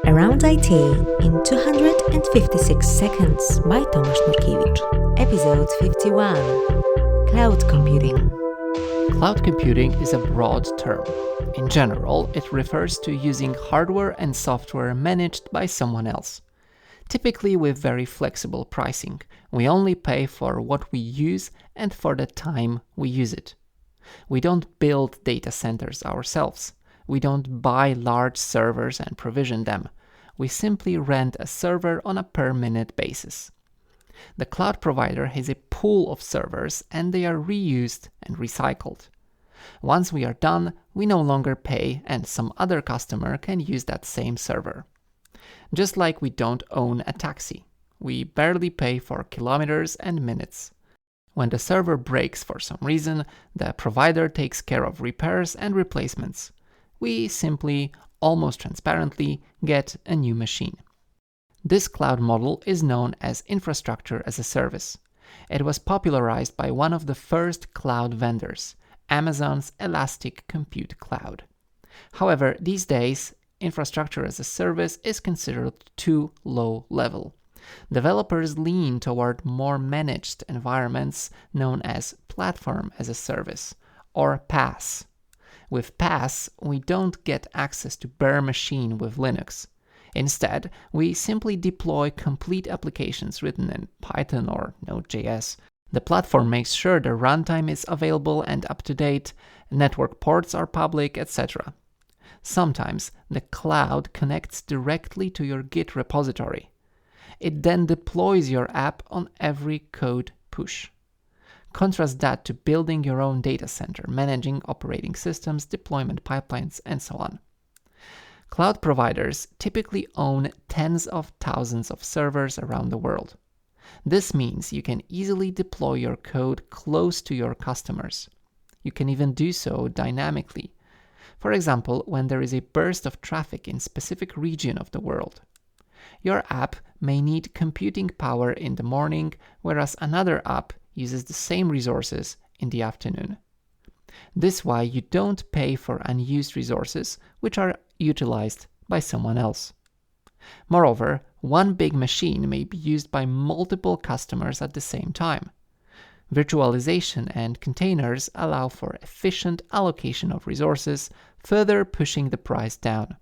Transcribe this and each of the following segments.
Around IT in 256 seconds by Tomasz Nurkiewicz. Episode 51. Cloud Computing. Cloud computing is a broad term. In general, it refers to using hardware and software managed by someone else. Typically with very flexible pricing. We only pay for what we use and for the time we use it. We don't build data centers ourselves. We don't buy large servers and provision them. We simply rent a server on a per-minute basis. The cloud provider has a pool of servers and they are reused and recycled. Once we are done, we no longer pay and some other customer can use that same server. Just like we don't own a taxi. We barely pay for kilometers and minutes. When the server breaks for some reason, the provider takes care of repairs and replacements. We simply, almost transparently, get a new machine. This cloud model is known as infrastructure as a service. It was popularized by one of the first cloud vendors, Amazon's Elastic Compute Cloud. However, these days, infrastructure as a service is considered too low level. Developers lean toward more managed environments known as platform as a service, or PaaS. With PaaS, we don't get access to bare machine with Linux. Instead, we simply deploy complete applications written in Python or Node.js. The platform makes sure the runtime is available and up to date, network ports are public, etc. Sometimes the cloud connects directly to your Git repository. It then deploys your app on every code push. Contrast that to building your own data center, managing operating systems, deployment pipelines, and so on. Cloud providers typically own tens of thousands of servers around the world. This means you can easily deploy your code close to your customers. You can even do so dynamically. For example, when there is a burst of traffic in a specific region of the world. Your app may need computing power in the morning, whereas another app uses the same resources in the afternoon. This is why you don't pay for unused resources which are utilized by someone else. Moreover, one big machine may be used by multiple customers at the same time. Virtualization and containers allow for efficient allocation of resources, further pushing the price down.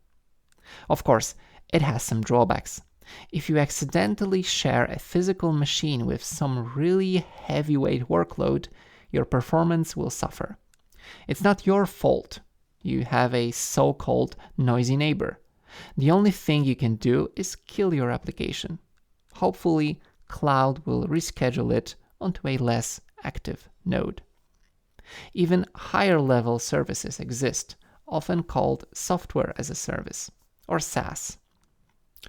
Of course, it has some drawbacks. If you accidentally share a physical machine with some really heavyweight workload, your performance will suffer. It's not your fault. You have a so-called noisy neighbor. The only thing you can do is kill your application. Hopefully, cloud will reschedule it onto a less active node. Even higher level services exist, often called software as a service, or SaaS.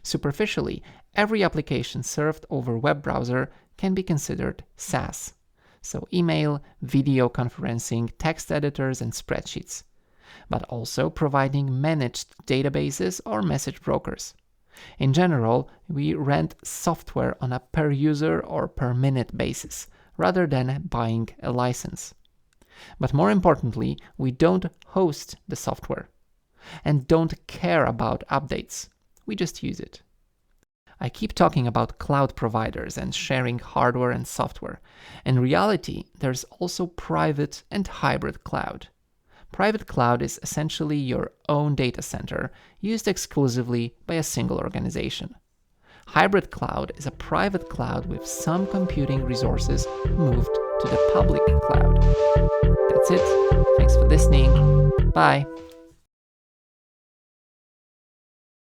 Superficially, every application served over web browser can be considered SaaS. So email, video conferencing, text editors, and spreadsheets. But also providing managed databases or message brokers. In general, we rent software on a per user or per minute basis, rather than buying a license. But more importantly, we don't host the software and don't care about updates. We just use it. I keep talking about cloud providers and sharing hardware and software. In reality, there's also private and hybrid cloud. Private cloud is essentially your own data center used exclusively by a single organization. Hybrid cloud is a private cloud with some computing resources moved to the public cloud. That's it. Thanks for listening. Bye.